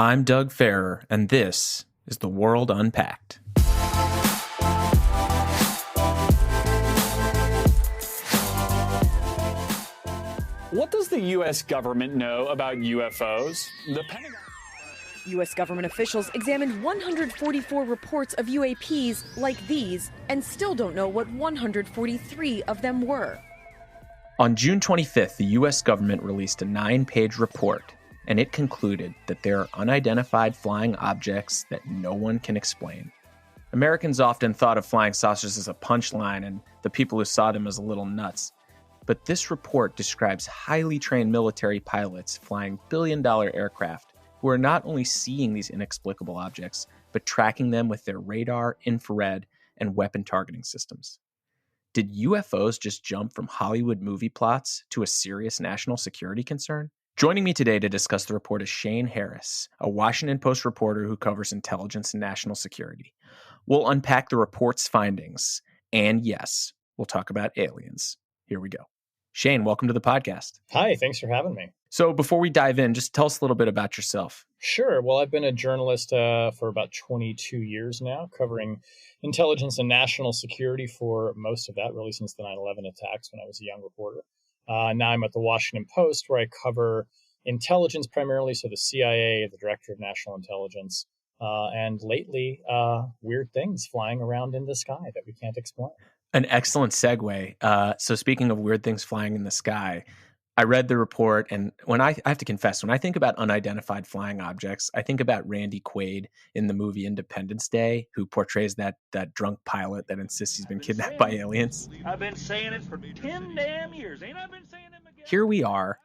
I'm Doug Farrer, and this is The World Unpacked. What does the U.S. government know about UFOs? The Pentagon. U.S. government officials examined 144 reports of UAPs like these and still don't know what 143 of them were. On June 25th, the U.S. government released a 9-page report, and it concluded that there are unidentified flying objects that no one can explain. Americans often thought of flying saucers as a punchline and the people who saw them as a little nuts. But this report describes highly trained military pilots flying billion-dollar aircraft who are not only seeing these inexplicable objects, but tracking them with their radar, infrared, and weapon targeting systems. Did UFOs just jump from Hollywood movie plots to a serious national security concern? Joining me today to discuss the report is Shane Harris, a Washington Post reporter who covers intelligence and national security. We'll unpack the report's findings, and yes, we'll talk about aliens. Here we go. Shane, welcome to the podcast. Hi, thanks for having me. So before we dive in, just tell us a little bit about yourself. Sure. Well, I've been a journalist for about 22 years now, covering intelligence and national security for most of that, really since the 9/11 attacks when I was a young reporter. Now I'm at the Washington Post, where I cover intelligence primarily, so the CIA, the Director of National Intelligence, and lately weird things flying around in the sky that we can't explain. An excellent segue. So speaking of weird things flying in the sky, I read the report, and when I have to confess, when I think about unidentified flying objects, I think about Randy Quaid in the movie Independence Day, who portrays that drunk pilot that insists he's been kidnapped by aliens. I've been saying it for 10 damn years. Ain't I been saying it again? Here we are.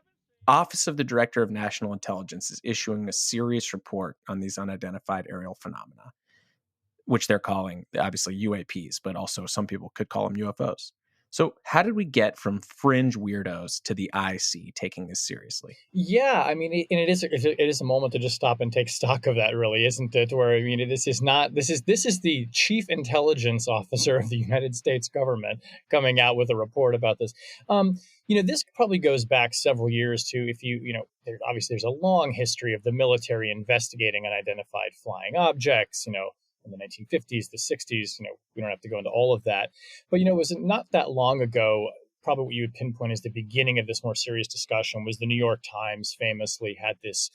Office of the Director of National Intelligence is issuing a serious report on these unidentified aerial phenomena, which they're calling, obviously, UAPs, but also some people could call them UFOs. So how did we get from fringe weirdos to the IC taking this seriously? Yeah, I mean, it is a moment to just stop and take stock of that, really, isn't it? Where, I mean, this is the chief intelligence officer of the United States government coming out with a report about this. This probably goes back several years to there's a long history of the military investigating unidentified flying objects, in the 1950s, the 60s, we don't have to go into all of that. But, it was not that long ago, probably what you would pinpoint as the beginning of this more serious discussion was the New York Times famously had this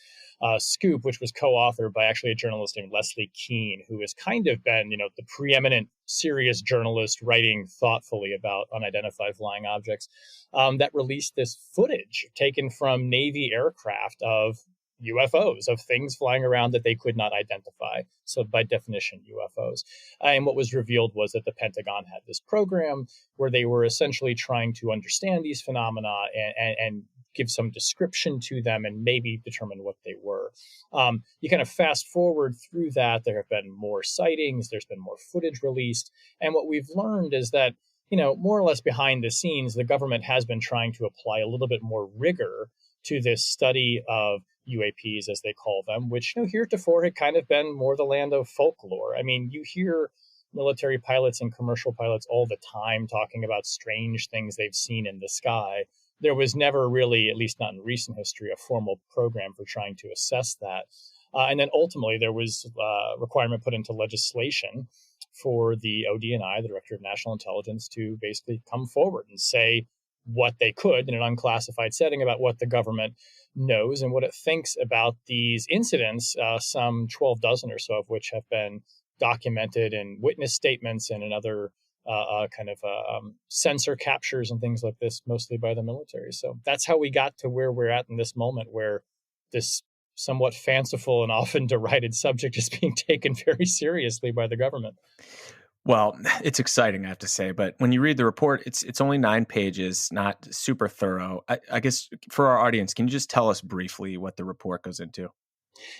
scoop, which was co-authored by actually a journalist named Leslie Kean, who has kind of been, the preeminent serious journalist writing thoughtfully about unidentified flying objects, that released this footage taken from Navy aircraft of UFOs, of things flying around that they could not identify. So by definition, UFOs. And what was revealed was that the Pentagon had this program where they were essentially trying to understand these phenomena and give some description to them and maybe determine what they were. You kind of fast forward through that, there have been more sightings, there's been more footage released. And what we've learned is that, more or less behind the scenes, the government has been trying to apply a little bit more rigor to this study of UAPs, as they call them, which heretofore had kind of been more the land of folklore. I mean, you hear military pilots and commercial pilots all the time talking about strange things they've seen in the sky. There was never really, at least not in recent history, a formal program for trying to assess that. And then ultimately, there was a requirement put into legislation for the ODNI, the Director of National Intelligence, to basically come forward and say what they could in an unclassified setting about what the government knows and what it thinks about these incidents, some 12 dozen or so of which have been documented in witness statements and in other sensor captures and things like this, mostly by the military. So that's how we got to where we're at in this moment, where this somewhat fanciful and often derided subject is being taken very seriously by the government. Well, it's exciting, I have to say. But when you read the report, it's only 9 pages, not super thorough. I guess for our audience, can you just tell us briefly what the report goes into?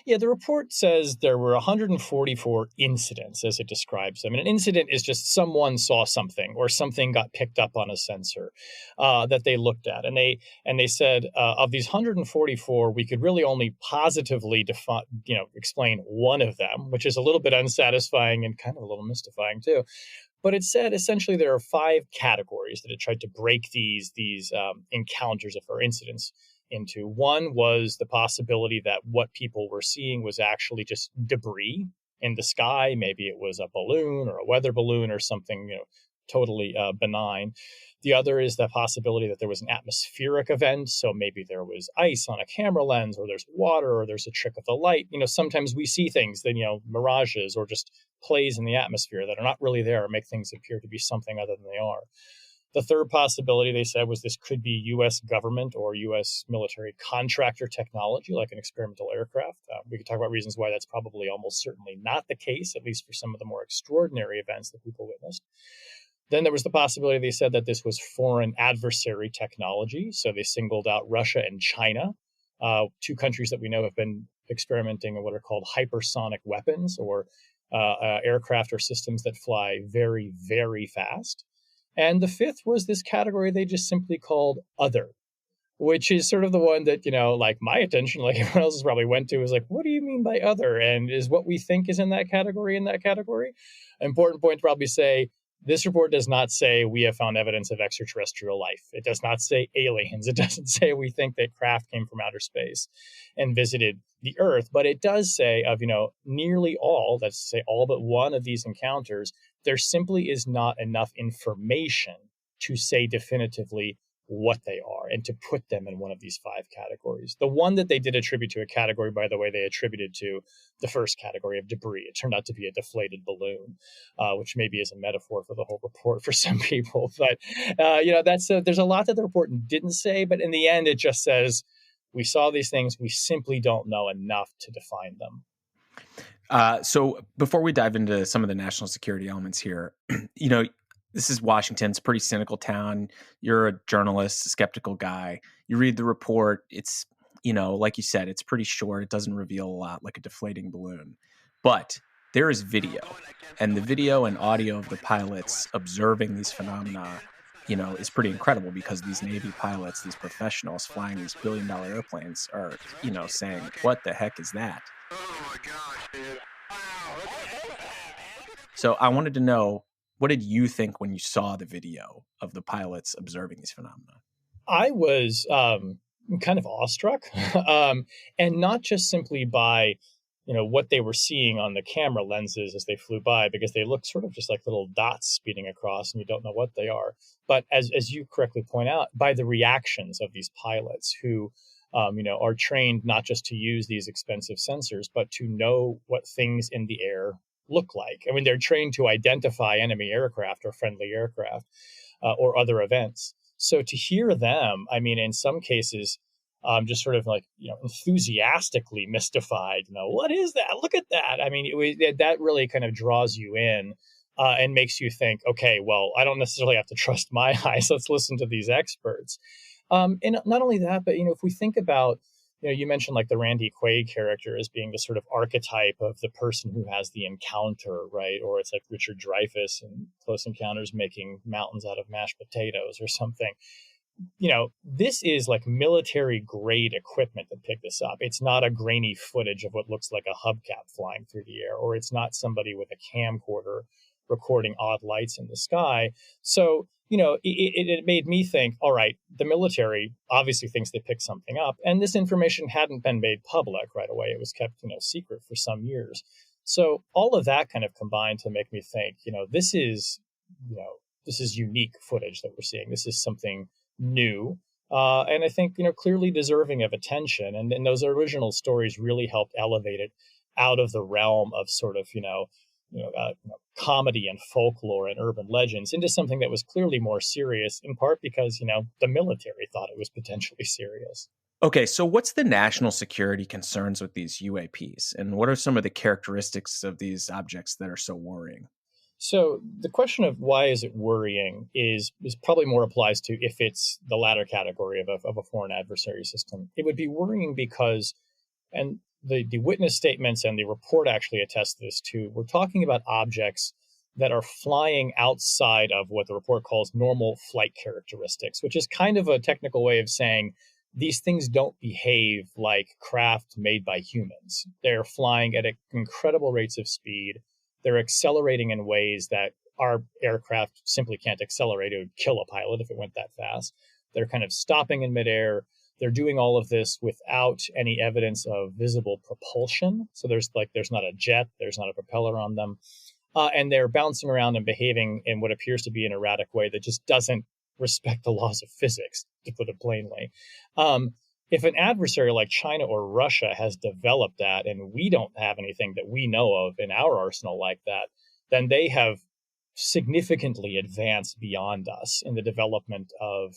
Yeah, the report says there were 144 incidents, as it describes them. And an incident is just someone saw something or something got picked up on a sensor that they looked at. And they said of these 144, we could really only positively explain one of them, which is a little bit unsatisfying and kind of a little mystifying too. But it said essentially there are 5 categories that it tried to break these encounters or incidents into. One was the possibility that what people were seeing was actually just debris in the sky. Maybe it was a balloon or a weather balloon or something, totally benign. The other is the possibility that there was an atmospheric event. So maybe there was ice on a camera lens, or there's water, or there's a trick of the light. Sometimes we see things that, mirages or just plays in the atmosphere that are not really there or make things appear to be something other than they are. The third possibility, they said, was this could be U.S. government or U.S. military contractor technology, like an experimental aircraft. We could talk about reasons why that's probably almost certainly not the case, at least for some of the more extraordinary events that people witnessed. Then there was the possibility, they said, that this was foreign adversary technology. So they singled out Russia and China, two countries that we know have been experimenting in what are called hypersonic weapons, or aircraft or systems that fly very, very fast. And the fifth was this category they just simply called other, which is sort of the one that, like my attention, like everyone else's probably went to, is like, what do you mean by other? And is what we think is in that category? Important point to probably say, this report does not say we have found evidence of extraterrestrial life. It does not say aliens. It doesn't say we think that craft came from outer space and visited the Earth. But it does say of, nearly all, that's to say all but one of these encounters, there simply is not enough information to say definitively what they are and to put them in one of these five categories. The one that they did attribute to a category, by the way, they attributed to the first category of debris. It turned out to be a deflated balloon, which maybe is a metaphor for the whole report for some people. But, there's a lot that the report didn't say, but in the end, it just says, we saw these things. We simply don't know enough to define them. So before we dive into some of the national security elements here, this is Washington. It's a pretty cynical town. You're a journalist, a skeptical guy. You read the report. It's, like you said, it's pretty short. It doesn't reveal a lot, like a deflating balloon. But there is video. And the video and audio of the pilots observing these phenomena, is pretty incredible, because these Navy pilots, these professionals flying these billion-dollar airplanes are, saying, what the heck is that? Oh my gosh, dude. Wow. So I wanted to know, what did you think when you saw the video of the pilots observing these phenomena? I was kind of awestruck, and not just simply by, what they were seeing on the camera lenses as they flew by, because they look sort of just like little dots speeding across, and you don't know what they are. But as you correctly point out, by the reactions of these pilots who, are trained not just to use these expensive sensors, but to know what things in the air look like. I mean, they're trained to identify enemy aircraft or friendly aircraft or other events. So to hear them, I mean, in some cases, just sort of like, enthusiastically mystified, what is that? Look at that. I mean, that really kind of draws you in and makes you think, okay, well, I don't necessarily have to trust my eyes. Let's listen to these experts. And not only that, but, if we think about, you mentioned like the Randy Quaid character as being the sort of archetype of the person who has the encounter, right? Or it's like Richard Dreyfuss in Close Encounters making mountains out of mashed potatoes or something. This is like military grade equipment that picked this up. It's not a grainy footage of what looks like a hubcap flying through the air, or it's not somebody with a camcorder recording odd lights in the sky. So, it made me think, all right, the military obviously thinks they picked something up, and this information hadn't been made public right away. It was kept, secret for some years. So all of that kind of combined to make me think, this is unique footage that we're seeing. This is something new. And I think, clearly deserving of attention. And those original stories really helped elevate it out of the realm of sort of, comedy and folklore and urban legends into something that was clearly more serious, in part because, the military thought it was potentially serious. Okay, so what's the national security concerns with these UAPs? And what are some of the characteristics of these objects that are so worrying? So the question of why is it worrying is probably more applies to if it's the latter category of a foreign adversary system. It would be worrying because, and the witness statements and the report actually attest this too, we're talking about objects that are flying outside of what the report calls normal flight characteristics, which is kind of a technical way of saying these things don't behave like craft made by humans. They're flying at incredible rates of speed. They're accelerating in ways that our aircraft simply can't accelerate. It would kill a pilot if it went that fast. They're kind of stopping in midair. They're doing all of this without any evidence of visible propulsion. So there's not a jet, there's not a propeller on them. And they're bouncing around and behaving in what appears to be an erratic way that just doesn't respect the laws of physics, to put it plainly. If an adversary like China or Russia has developed that, and we don't have anything that we know of in our arsenal like that, then they have significantly advanced beyond us in the development of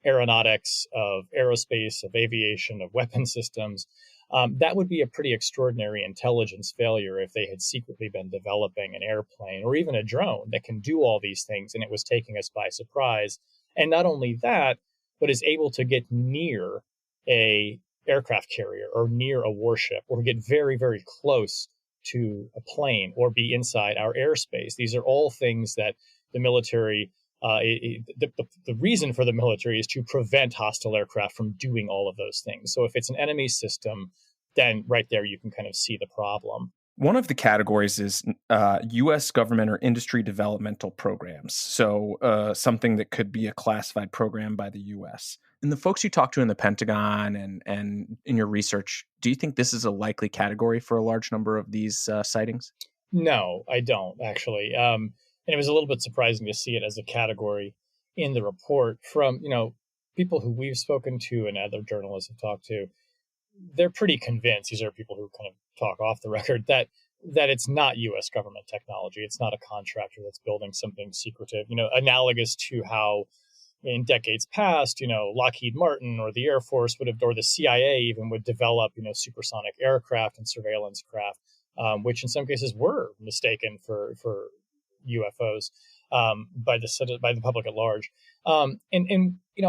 aeronautics, of aerospace, of aviation, of weapon systems. That would be a pretty extraordinary intelligence failure if they had secretly been developing an airplane or even a drone that can do all these things and it was taking us by surprise. And not only that, but is able to get near a aircraft carrier or near a warship or get very, very close to a plane or be inside our airspace. These are all things that the military, the reason for the military is to prevent hostile aircraft from doing all of those things. So if it's an enemy system, then right there you can kind of see the problem. One of the categories is U.S. government or industry developmental programs. So something that could be a classified program by the U.S. And the folks you talk to in the Pentagon and in your research, do you think this is a likely category for a large number of these sightings? No, I don't, actually. And it was a little bit surprising to see it as a category in the report from, people who we've spoken to and other journalists have talked to. They're pretty convinced, these are people who kind of talk off the record, that it's not U.S. government technology. It's not a contractor that's building something secretive, analogous to how in decades past, Lockheed Martin or the Air Force would have, or the CIA even would develop, supersonic aircraft and surveillance craft, which in some cases were mistaken for UFOs by the public at large. I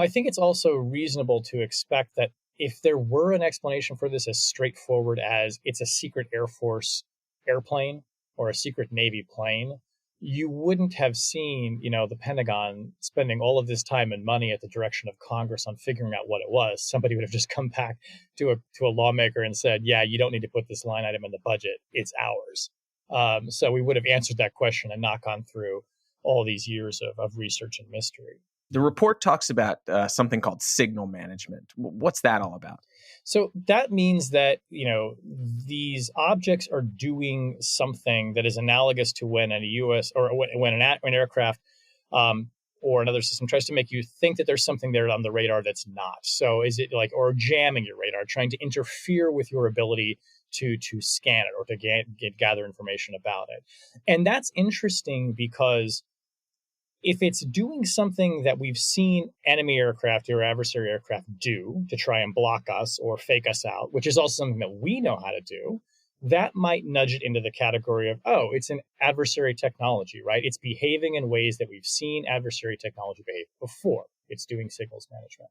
think it's also reasonable to expect that if there were an explanation for this as straightforward as it's a secret Air Force airplane or a secret Navy plane, you wouldn't have seen, the Pentagon spending all of this time and money at the direction of Congress on figuring out what it was. Somebody would have just come back to a lawmaker and said, yeah, you don't need to put this line item in the budget. It's ours. So we would have answered that question and not gone through all these years of research and mystery. The report talks about something called signal management. What's that all about? So that means that, these objects are doing something that is analogous to when a U.S. or when an aircraft or another system tries to make you think that there's something there on the radar that's not. So is it or jamming your radar, trying to interfere with your ability to scan it or to gather information about it. And that's interesting because if it's doing something that we've seen enemy aircraft or adversary aircraft do to try and block us or fake us out, which is also something that we know how to do, that might nudge it into the category of, it's an adversary technology, right? It's behaving in ways that we've seen adversary technology behave before. It's doing signals management.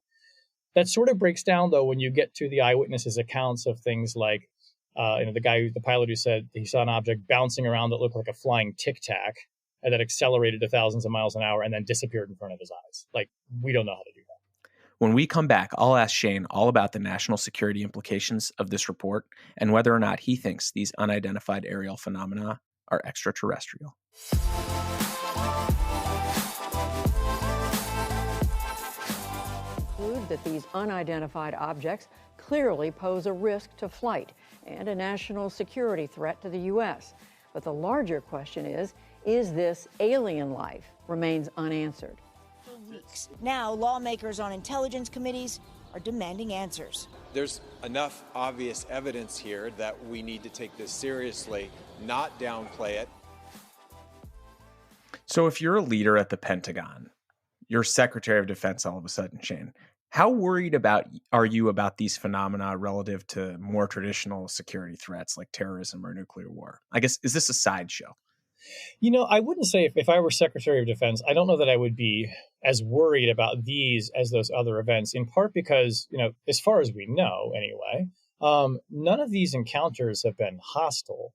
That sort of breaks down, though, when you get to the eyewitnesses' accounts of things like, the pilot who said he saw an object bouncing around that looked like a flying tic-tac, and that accelerated to thousands of miles an hour and then disappeared in front of his eyes. We don't know how to do that. When we come back, I'll ask Shane all about the national security implications of this report and whether or not he thinks these unidentified aerial phenomena are extraterrestrial. Conclude that these unidentified objects clearly pose a risk to flight and a national security threat to the U.S. But the larger question is this alien life? Remains unanswered. For weeks now, lawmakers on intelligence committees are demanding answers. There's enough obvious evidence here that we need to take this seriously, not downplay it. So if you're a leader at the Pentagon, you're Secretary of Defense all of a sudden, Shane, how worried are you about these phenomena relative to more traditional security threats like terrorism or nuclear war? I guess, is this a sideshow? I wouldn't say if I were Secretary of Defense, I don't know that I would be as worried about these as those other events, in part because, as far as we know anyway, none of these encounters have been hostile.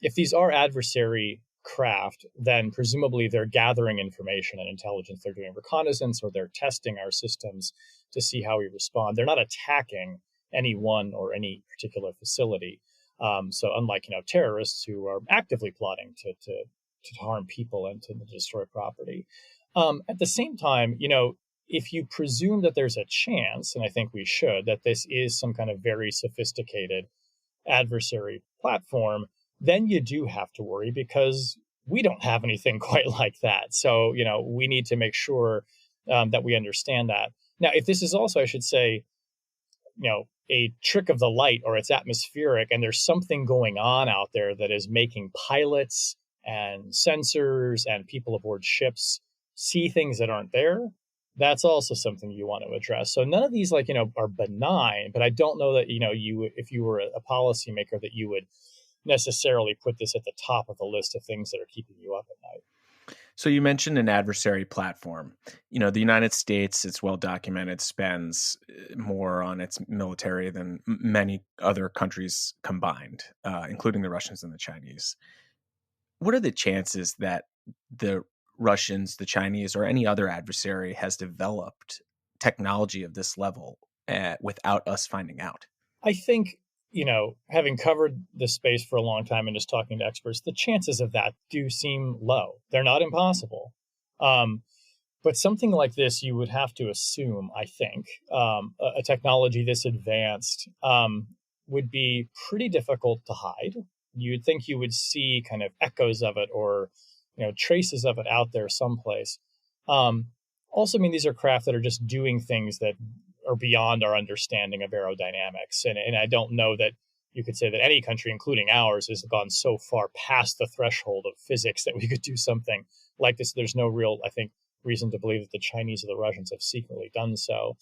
If these are adversary craft, then presumably they're gathering information and intelligence. They're doing reconnaissance or they're testing our systems to see how we respond. They're not attacking anyone or any particular facility. So unlike, terrorists who are actively plotting to harm people and to destroy property. At the same time, if you presume that there's a chance, and I think we should, that this is some kind of very sophisticated adversary platform, then you do have to worry because we don't have anything quite like that. So, we need to make sure that we understand that. Now, if this is also, I should say, a trick of the light or it's atmospheric and there's something going on out there that is making pilots and sensors and people aboard ships see things that aren't there, that's also something you want to address. So none of these are benign, but I don't know that, if you were a policymaker, that you would necessarily put this at the top of the list of things that are keeping you up at night. So you mentioned an adversary platform. The United States, it's well documented, spends more on its military than many other countries combined, including the Russians and the Chinese. What are the chances that the Russians, the Chinese, or any other adversary has developed technology of this level without us finding out? I think, having covered this space for a long time and just talking to experts, the chances of that do seem low. They're not impossible. But something like this, you would have to assume, I think, a technology this advanced would be pretty difficult to hide. You'd think you would see kind of echoes of it or, traces of it out there someplace. Also, these are craft that are just doing things that are beyond our understanding of aerodynamics. And I don't know that you could say that any country, including ours, has gone so far past the threshold of physics that we could do something like this. There's no real, I think, reason to believe that the Chinese or the Russians have secretly done so.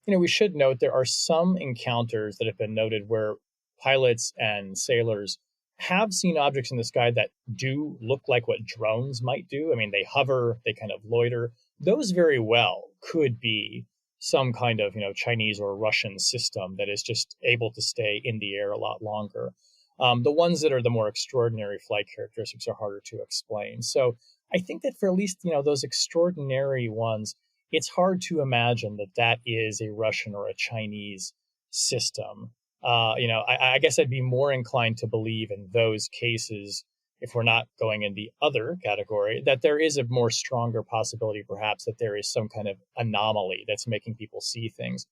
We should note there are some encounters that have been noted where pilots and sailors have seen objects in the sky that do look like what drones might do. They hover, they kind of loiter. Those very well could be some kind of, Chinese or Russian system that is just able to stay in the air a lot longer. The ones that are the more extraordinary flight characteristics are harder to explain. So I think that for at least, those extraordinary ones, it's hard to imagine that that is a Russian or a Chinese system. I guess I'd be more inclined to believe in those cases, if we're not going in the other category, that there is a more stronger possibility, perhaps, that there is some kind of anomaly that's making people see things.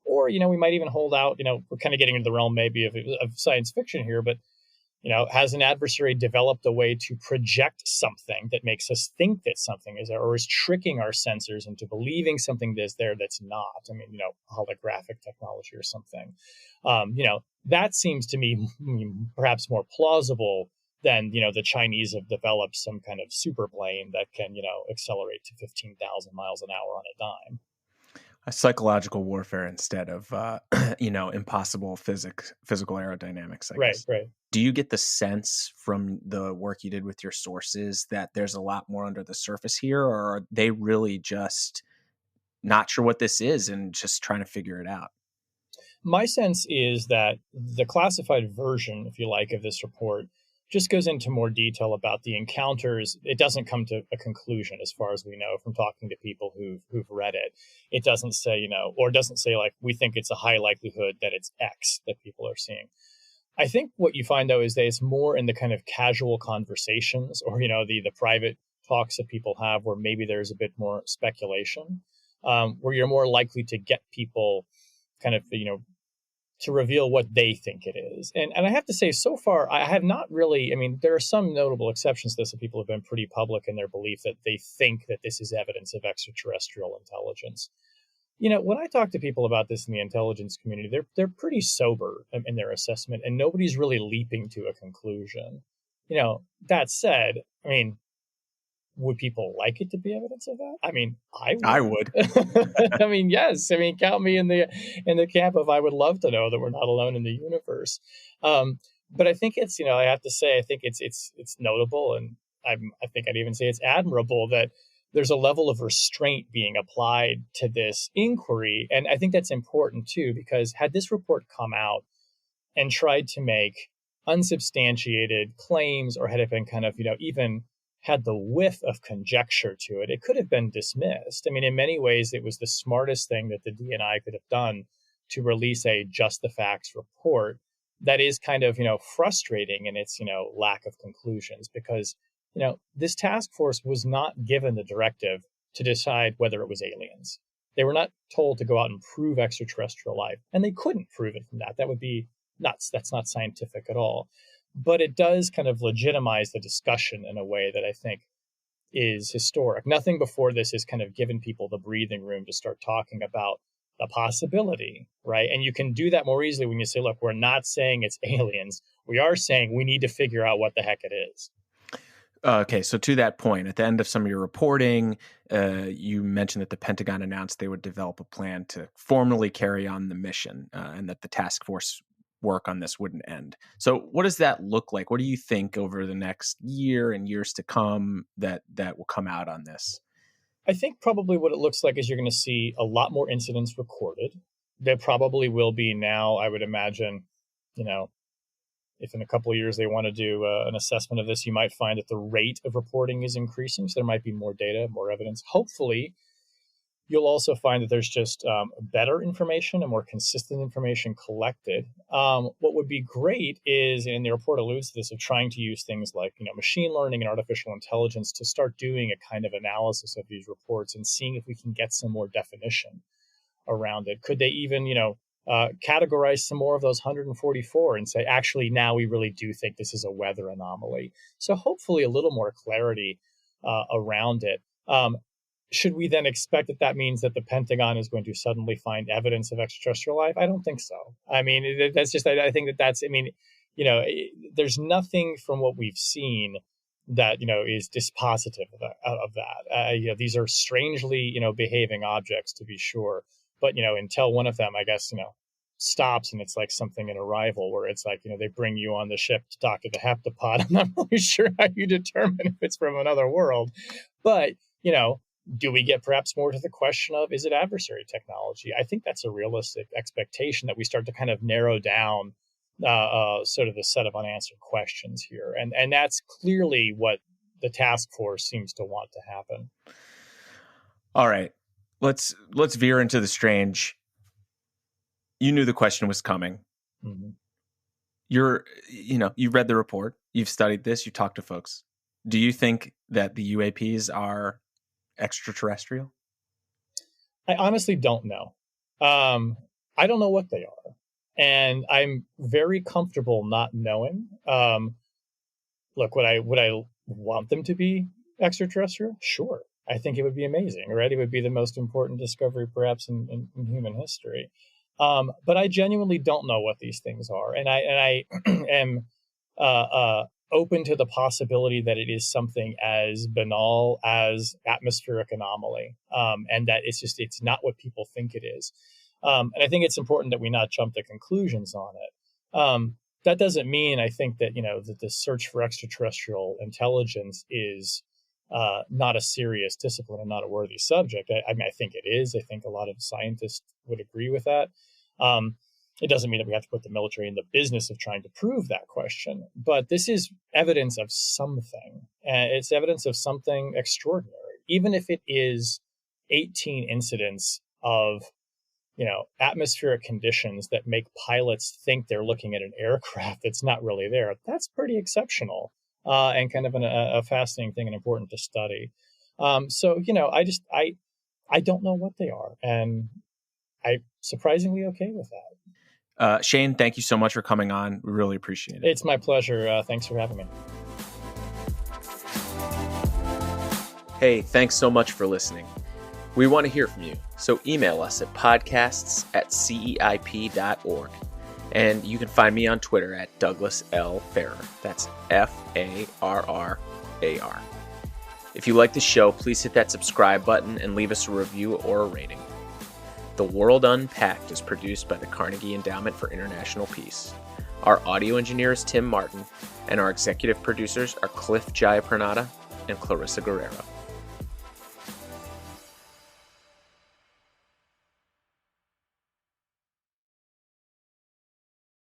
Or, we might even hold out, we're kind of getting into the realm maybe of science fiction here, but, has an adversary developed a way to project something that makes us think that something is there, or is tricking our sensors into believing something is there that's not? Holographic technology or something. That seems to me perhaps more plausible than, the Chinese have developed some kind of super plane that can, accelerate to 15,000 miles an hour on a dime. A psychological warfare instead of, impossible physical aerodynamics, I guess. Right. Do you get the sense from the work you did with your sources that there's a lot more under the surface here, or are they really just not sure what this is and just trying to figure it out? My sense is that the classified version, if you like, of this report just goes into more detail about the encounters. It doesn't come to a conclusion, as far as we know, from talking to people who've read it. It doesn't say, or doesn't say like, we think it's a high likelihood that it's X that people are seeing. I think what you find, though, is that it's more in the kind of casual conversations or, the private talks that people have where maybe there's a bit more speculation, where you're more likely to get people kind of, to reveal what they think it is. And I have to say, so far, I have not really, there are some notable exceptions to this, that people have been pretty public in their belief that they think that this is evidence of extraterrestrial intelligence. When I talk to people about this in the intelligence community, they're pretty sober in their assessment, and nobody's really leaping to a conclusion. That said, would people like it to be evidence of that? I would. Yes. Count me in the camp of I would love to know that we're not alone in the universe. But I think it's, I have to say, I think it's notable, and I think I'd even say it's admirable that there's a level of restraint being applied to this inquiry. And I think that's important too, because had this report come out and tried to make unsubstantiated claims, or had it been kind of, even had the whiff of conjecture to it, it could have been dismissed. In many ways, it was the smartest thing that the DNI could have done to release a just the facts report that is kind of, frustrating in its, lack of conclusions, because, this task force was not given the directive to decide whether it was aliens. They were not told to go out and prove extraterrestrial life, and they couldn't prove it from that. That would be nuts. That's not scientific at all. But it does kind of legitimize the discussion in a way that I think is historic. Nothing before this has kind of given people the breathing room to start talking about the possibility, right? And you can do that more easily when you say, look, we're not saying it's aliens. We are saying we need to figure out what the heck it is. Okay, so to that point, at the end of some of your reporting, you mentioned that the Pentagon announced they would develop a plan to formally carry on the mission, and that the task force work on this wouldn't end. So what does that look like? What do you think over the next year and years to come that will come out on this? I think probably what it looks like is you're going to see a lot more incidents recorded. There probably will be now, I would imagine, if in a couple of years they want to do an assessment of this, you might find that the rate of reporting is increasing. So there might be more data, more evidence. Hopefully, you'll also find that there's just better information and more consistent information collected. What would be great is, and the report alludes to this, of trying to use things like machine learning and artificial intelligence to start doing a kind of analysis of these reports and seeing if we can get some more definition around it. Could they even, categorize some more of those 144 and say, actually, now we really do think this is a weather anomaly. So hopefully a little more clarity around it. Should we then expect that means that the Pentagon is going to suddenly find evidence of extraterrestrial life? I don't think so. I mean, that's just, I think there's nothing from what we've seen that, is dispositive of that. These are strangely, behaving objects, to be sure. But, until one of them, I guess, stops and it's like something in Arrival where it's like, they bring you on the ship to talk to the heptapod. I'm not really sure how you determine if it's from another world. But, do we get perhaps more to the question of, is it adversary technology? I think that's a realistic expectation that we start to kind of narrow down sort of the set of unanswered questions here. And that's clearly what the task force seems to want to happen. All right. Let's veer into the strange. You knew the question was coming. Mm-hmm. You read the report, you've studied this, you talked to folks. Do you think that the UAPs are extraterrestrial? I honestly don't know. I don't know what they are. And I'm very comfortable not knowing. Look, would I want them to be extraterrestrial? Sure. I think it would be amazing, right? It would be the most important discovery perhaps in human history. But I genuinely don't know what these things are. And I am open to the possibility that it is something as banal as atmospheric anomaly, and that it's not what people think it is. And I think it's important that we not jump to conclusions on it. That doesn't mean I think that, that the search for extraterrestrial intelligence is not a serious discipline and not a worthy subject. I think it is. I think a lot of scientists would agree with that. It doesn't mean that we have to put the military in the business of trying to prove that question, but this is evidence of something. It's evidence of something extraordinary, even if it is 18 incidents of, atmospheric conditions that make pilots think they're looking at an aircraft that's not really there. That's pretty exceptional. And kind of a fascinating thing and important to study. So, I don't know what they are, and I'm surprisingly okay with that. Shane, thank you so much for coming on. We really appreciate it. It's my pleasure. Thanks for having me. Hey, thanks so much for listening. We want to hear from you, so email us at podcasts@ceip.org. And you can find me on Twitter at Douglas L. Farrer. That's Farrar. If you like the show, please hit that subscribe button and leave us a review or a rating. The World Unpacked is produced by the Carnegie Endowment for International Peace. Our audio engineer is Tim Martin, and our executive producers are Cliff Jayapranada and Clarissa Guerrero.